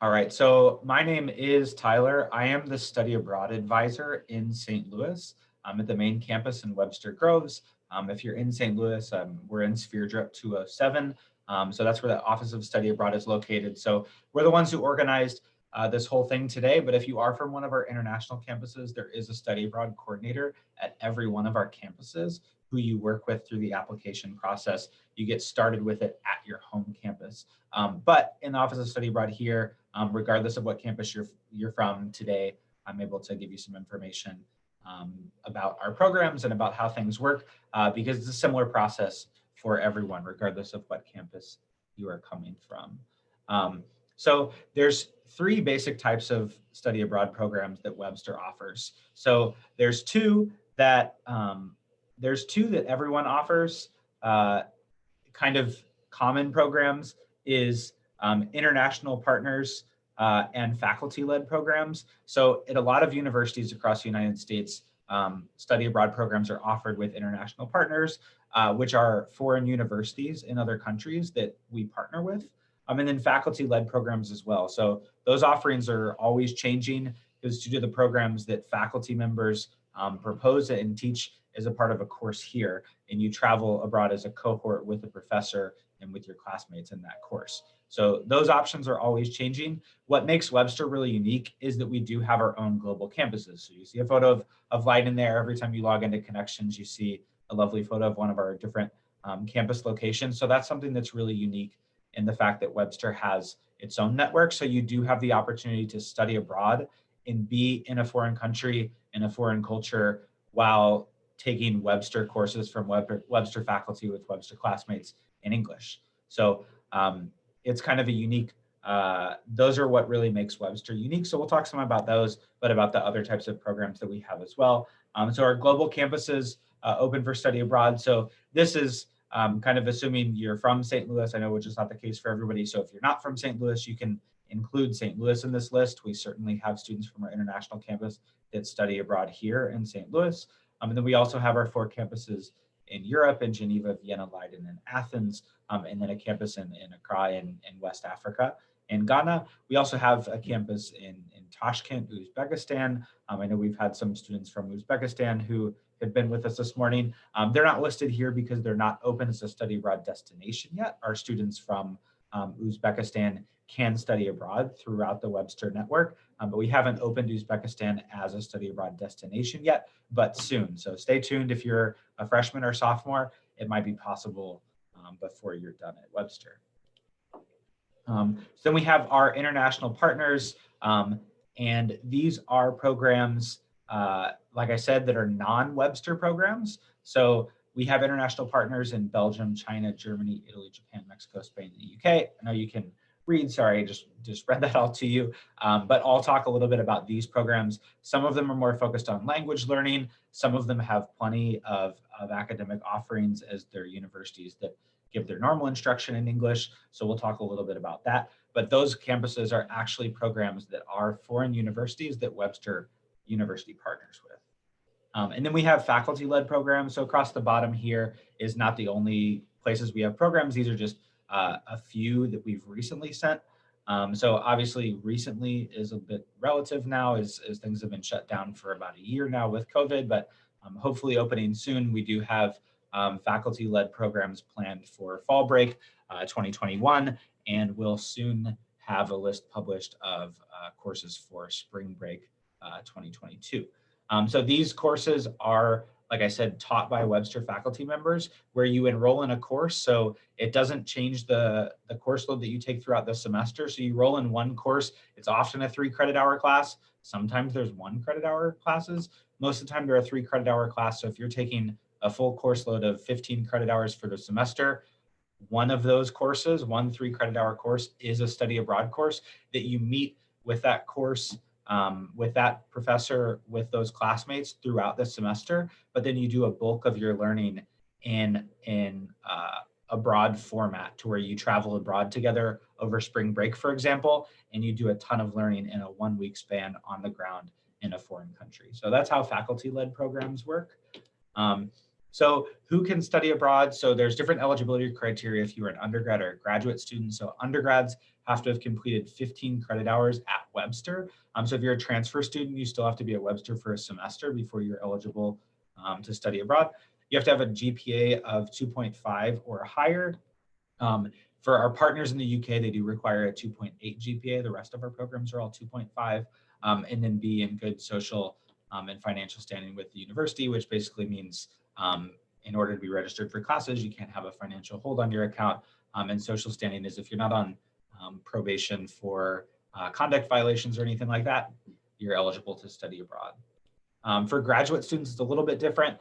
All right, so my name is Tyler. I am the study abroad advisor in St. Louis. I'm at the main campus in Webster Groves. If you're in St. Louis, we're in Sphere Drip 207. So that's where the Office of Study Abroad is located. So we're the ones who organized this whole thing today. But if you are from one of our international campuses, there is a study abroad coordinator at every one of our campuses who you work with through the application process. You get started with it at your home campus. But in the Office of Study Abroad here, regardless of what campus you're from today, I'm able to give you some information about our programs and about how things work because it's a similar process for everyone, regardless of what campus you are coming from. So there's three basic types of study abroad programs that Webster offers. So there's two that everyone offers. Kind of common programs is international partners and faculty-led programs. So at a lot of universities across the United States, study abroad programs are offered with international partners, which are foreign universities in other countries that we partner with, and then faculty-led programs as well. So those offerings are always changing because due to the programs that faculty members propose and teach as a part of a course here, and you travel abroad as a cohort with a professor and with your classmates in that course. So those options are always changing. What makes Webster really unique is that we do have our own global campuses. So you see a photo of Light in there. Every time you log into Connections, you see a lovely photo of one of our different campus locations. So that's something that's really unique in the fact that Webster has its own network. So you do have the opportunity to study abroad and be in a foreign country, in a foreign culture, while taking Webster courses from Webster faculty with Webster classmates in English. So it's kind of a unique, those are what really makes Webster unique. So we'll talk some about those, but about the other types of programs that we have as well. So our global campuses open for study abroad. So this is kind of assuming you're from St. Louis, I know, which is not the case for everybody. So if you're not from St. Louis, you can include St. Louis in this list. We certainly have students from our international campus that study abroad here in St. Louis. And then we also have our 4 campuses in Europe, in Geneva, Vienna, Leiden, and Athens, and then a campus in Accra in West Africa. In Ghana, we also have a campus in Tashkent, Uzbekistan. I know we've had some students from Uzbekistan who have been with us this morning. They're not listed here because they're not open as a study abroad destination yet. Our students from Uzbekistan can study abroad throughout the Webster network, but we haven't opened Uzbekistan as a study abroad destination yet, but soon. So stay tuned. If you're a freshman or sophomore, it might be possible before you're done at Webster. So then we have our international partners, and these are programs, like I said, that are non-Webster programs. So we have international partners in Belgium, China, Germany, Italy, Japan, Mexico, Spain, and the UK. I know you can read, sorry, I just read that all to you, but I'll talk a little bit about these programs. Some of them are more focused on language learning. Some of them have plenty of academic offerings as their universities that give their normal instruction in English. So we'll talk a little bit about that. But those campuses are actually programs that are foreign universities that Webster University partners with. And then we have faculty-led programs. So across the bottom here is not the only places we have programs. These are just a few that we've recently sent. So obviously recently is a bit relative now as things have been shut down for about a year now with COVID, but hopefully opening soon. We do have faculty-led programs planned for fall break 2021, and we'll soon have a list published of courses for spring break 2022. So these courses are, like I said, taught by Webster faculty members where you enroll in a course. So it doesn't change the course load that you take throughout the semester. So you roll in one course. It's often a 3 credit hour class. Sometimes there's 1 credit hour classes. Most of the time they're a 3 credit hour class. So if you're taking a full course load of 15 credit hours for the semester, one of those courses, 1 3 credit hour course, is a study abroad course that you meet with that course, with that professor, with those classmates throughout the semester, but then you do a bulk of your learning in a broad format to where you travel abroad together over spring break, for example, and you do a ton of learning in a 1-week span on the ground in a foreign country. So that's how faculty-led programs work. So who can study abroad? So there's different eligibility criteria if you're an undergrad or a graduate student. So undergrads have to have completed 15 credit hours at Webster. So if you're a transfer student, you still have to be at Webster for a semester before you're eligible to study abroad. You have to have a GPA of 2.5 or higher. For our partners in the UK, they do require a 2.8 GPA. The rest of our programs are all 2.5, and then be in good social and financial standing with the university, which basically means in order to be registered for classes, you can't have a financial hold on your account. And social standing is if you're not on probation for conduct violations or anything like that, you're eligible to study abroad. For graduate students, it's a little bit different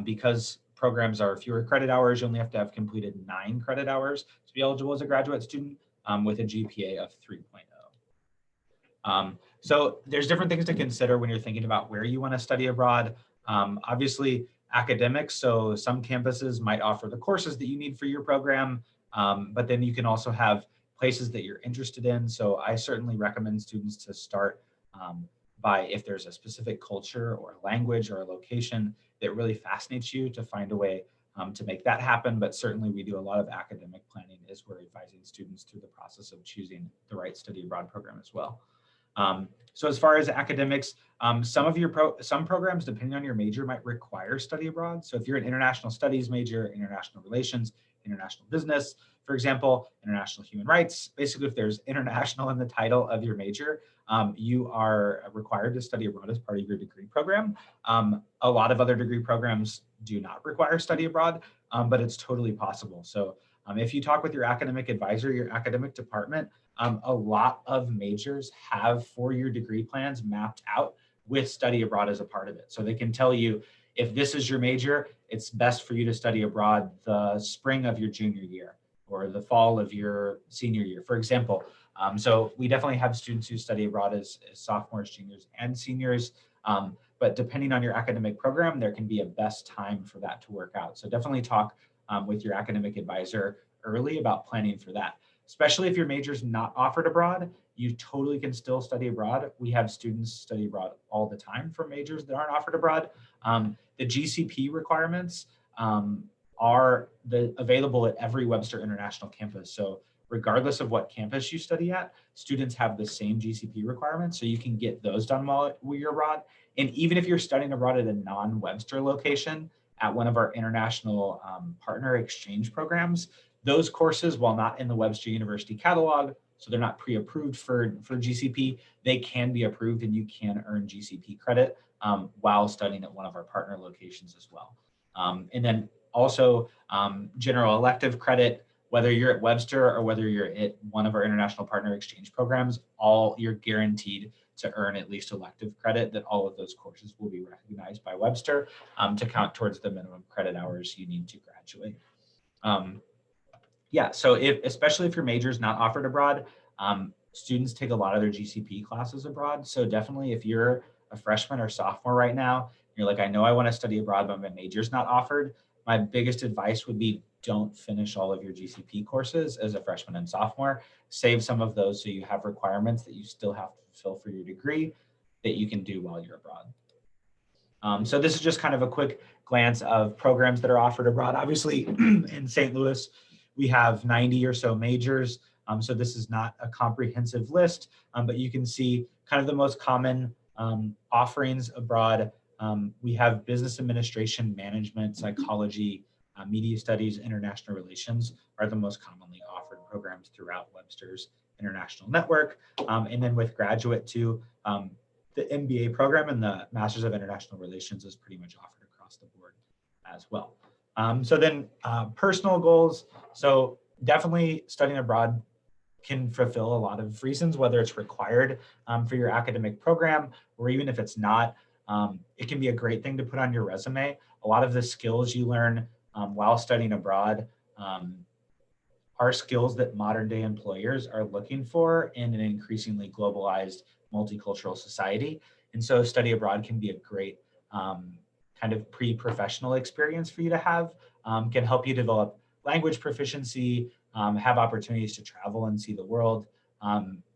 because programs are fewer credit hours. You only have to have completed 9 credit hours to be eligible as a graduate student with a GPA of 3.0. So there's different things to consider when you're thinking about where you want to study abroad. Obviously, academics. So some campuses might offer the courses that you need for your program, but then you can also have places that you're interested in. So I certainly recommend students to start by if there's a specific culture or language or a location that really fascinates you, to find a way to make that happen. But certainly we do a lot of academic planning as we're advising students through the process of choosing the right study abroad program as well. So as far as academics, some programs, depending on your major, might require study abroad. So if you're an international studies major, international relations, international business, for example, international human rights, basically if there's international in the title of your major, you are required to study abroad as part of your degree program. A lot of other degree programs do not require study abroad, but it's totally possible. So if you talk with your academic advisor, your academic department, a lot of majors have 4-year degree plans mapped out with study abroad as a part of it. So they can tell you, if this is your major, it's best for you to study abroad the spring of your junior year or the fall of your senior year, for example. So we definitely have students who study abroad as sophomores, juniors, and seniors. But depending on your academic program, there can be a best time for that to work out. So definitely talk with your academic advisor early about planning for that. Especially if your major is not offered abroad, you totally can still study abroad. We have students study abroad all the time for majors that aren't offered abroad. The GCP requirements are available at every Webster International campus. So regardless of what campus you study at, students have the same GCP requirements. So you can get those done while you're abroad. And even if you're studying abroad at a non-Webster location at one of our international partner exchange programs, those courses, while not in the Webster University catalog, so they're not pre-approved for GCP, they can be approved and you can earn GCP credit while studying at one of our partner locations as well. And then also general elective credit, whether you're at Webster or whether you're at one of our international partner exchange programs, you're guaranteed to earn at least elective credit, that all of those courses will be recognized by Webster to count towards the minimum credit hours you need to graduate. Yeah, so especially if your major is not offered abroad, students take a lot of their GCP classes abroad. So definitely if you're a freshman or sophomore right now, you're like, I know I want to study abroad, but my major's not offered. My biggest advice would be, don't finish all of your GCP courses as a freshman and sophomore. Save some of those so you have requirements that you still have to fulfill for your degree that you can do while you're abroad. So this is just kind of a quick glance of programs that are offered abroad. Obviously, in St. Louis, we have 90 or so majors. So this is not a comprehensive list, but you can see kind of the most common offerings abroad. We have business administration, management, psychology, media studies, international relations are the most commonly offered programs throughout Webster's international network. And then with graduate too, the MBA program and the Masters of International Relations is pretty much offered across the board as well. So then personal goals. So definitely studying abroad can fulfill a lot of reasons, whether it's required for your academic program, or even if it's not, it can be a great thing to put on your resume. A lot of the skills you learn while studying abroad are skills that modern day employers are looking for in an increasingly globalized multicultural society. And so study abroad can be a great kind of pre-professional experience for you to have, can help you develop language proficiency, have opportunities to travel and see the world,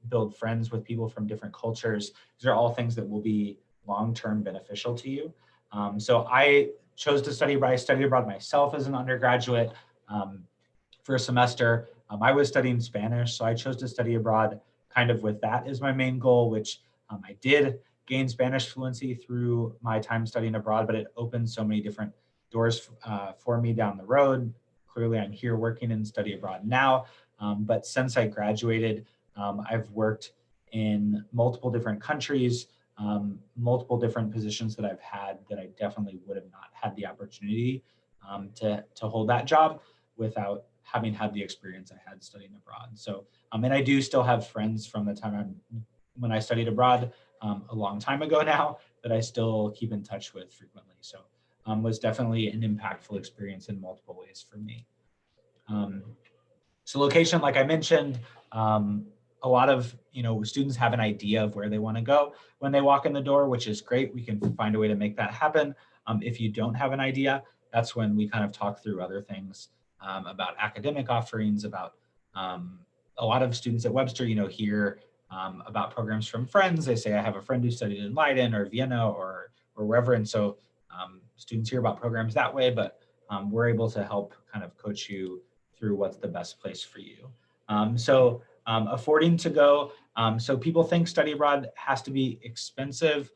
build friends with people from different cultures. These are all things that will be long-term beneficial to you. So I chose to study abroad. I studied abroad myself as an undergraduate for a semester. I was studying Spanish, so I chose to study abroad kind of with that as my main goal, which I did gain Spanish fluency through my time studying abroad, but it opened so many different doors for me down the road. Clearly, I'm here working and study abroad now, but since I graduated, I've worked in multiple different countries, multiple different positions that I've had that I definitely would have not had the opportunity to hold that job without having had the experience I had studying abroad. So, and I do still have friends from the time when I studied abroad a long time ago now that I still keep in touch with frequently. So, was definitely an impactful experience in multiple ways for me. So location, like I mentioned, a lot of students have an idea of where they want to go when they walk in the door, which is great. We can find a way to make that happen. If you don't have an idea, that's when we kind of talk through other things about academic offerings, about a lot of students at Webster, hear about programs from friends. They say, I have a friend who studied in Leiden or Vienna or wherever. And so students hear about programs that way, but we're able to help kind of coach you through what's the best place for you. Affording to go. So people think study abroad has to be expensive.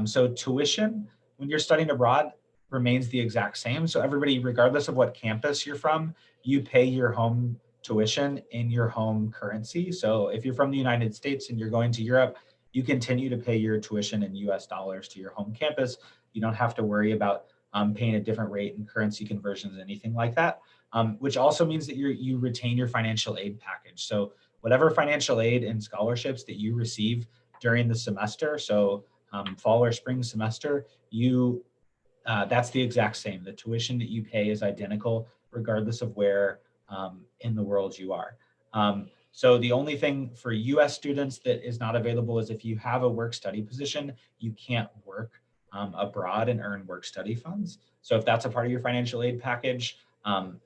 So tuition when you're studying abroad remains the exact same. So everybody, regardless of what campus you're from, you pay your home tuition in your home currency. So if you're from the United States and you're going to Europe, you continue to pay your tuition in US dollars to your home campus. You don't have to worry about paying a different rate in currency conversions, anything like that, which also means that you retain your financial aid package. So whatever financial aid and scholarships that you receive during the semester, so fall or spring semester, that's the exact same. The tuition that you pay is identical regardless of where in the world you are. So the only thing for US students that is not available is if you have a work-study position, you can't work abroad and earn work-study funds. So if that's a part of your financial aid package,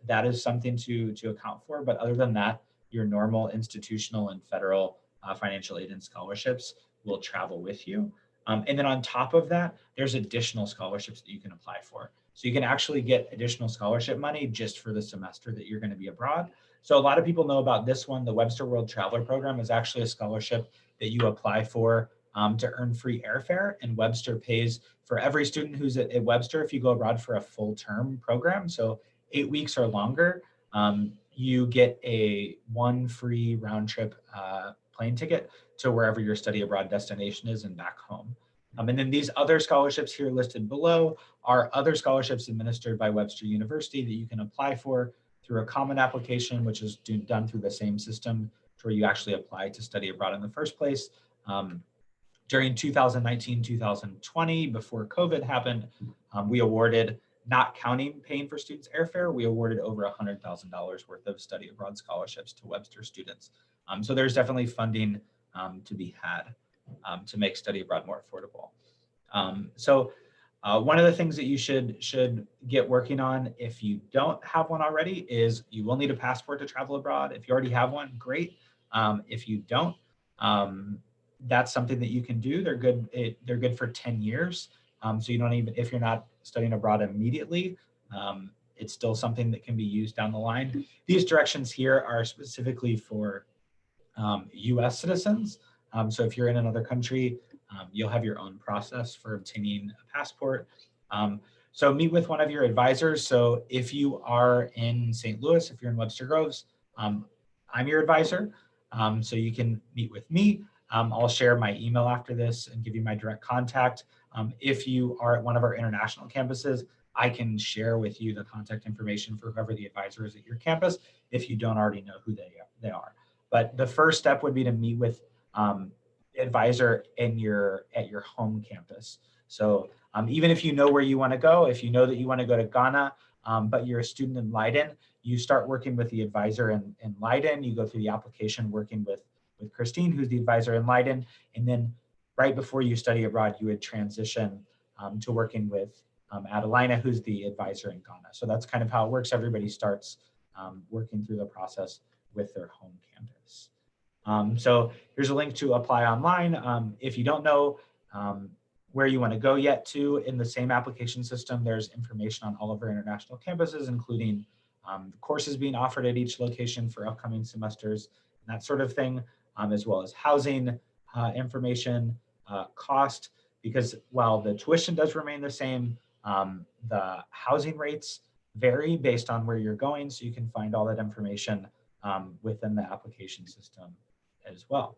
that is something to account for. But other than that, your normal institutional and federal financial aid and scholarships will travel with you. And then on top of that, there's additional scholarships that you can apply for. So you can actually get additional scholarship money just for the semester that you're going to be abroad. So a lot of people know about this one. The Webster World Traveler Program is actually a scholarship that you apply for to earn free airfare, and Webster pays for every student who's at Webster. If you go abroad for a full term program, so 8 weeks or longer, you get one free round trip plane ticket to wherever your study abroad destination is and back home. And then these other scholarships here listed below are other scholarships administered by Webster University that you can apply for through a common application, which is done through the same system to where you actually apply to study abroad in the first place. During 2019, 2020, before COVID happened, we awarded, not counting paying for students' airfare, we awarded over $100,000 worth of study abroad scholarships to Webster students. So there's definitely funding to be had to make study abroad more affordable. One of the things that you should get working on if you don't have one already is you will need a passport to travel abroad. If you already have one, great. If you don't, that's something that you can do. They're good for 10 years. So you don't even, if you're not studying abroad immediately, it's still something that can be used down the line. These directions here are specifically for US citizens. So if you're in another country, you'll have your own process for obtaining a passport. So meet with one of your advisors. So if you are in St. Louis, if you're in Webster Groves, I'm your advisor. So you can meet with me. I'll share my email after this and give you my direct contact. If you are at one of our international campuses, I can share with you the contact information for whoever the advisor is at your campus if you don't already know who they are. But the first step would be to meet with advisor at your home campus. So even if you know where you want to go, if you know that you want to go to Ghana, but you're a student in Leiden, you start working with the advisor in Leiden. You go through the application working with Christine, who's the advisor in Leiden. And then right before you study abroad, you would transition to working with Adelina, who's the advisor in Ghana. So that's kind of how it works. Everybody starts working through the process with their home campus. So here's a link to apply online. If you don't know where you want to go yet to, in the same application system, there's information on all of our international campuses, including courses being offered at each location for upcoming semesters, and that sort of thing, as well as housing information, cost, because while the tuition does remain the same, the housing rates vary based on where you're going. So you can find all that information within the application system as well.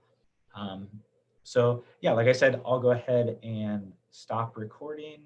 So yeah, like I said, I'll go ahead and stop recording.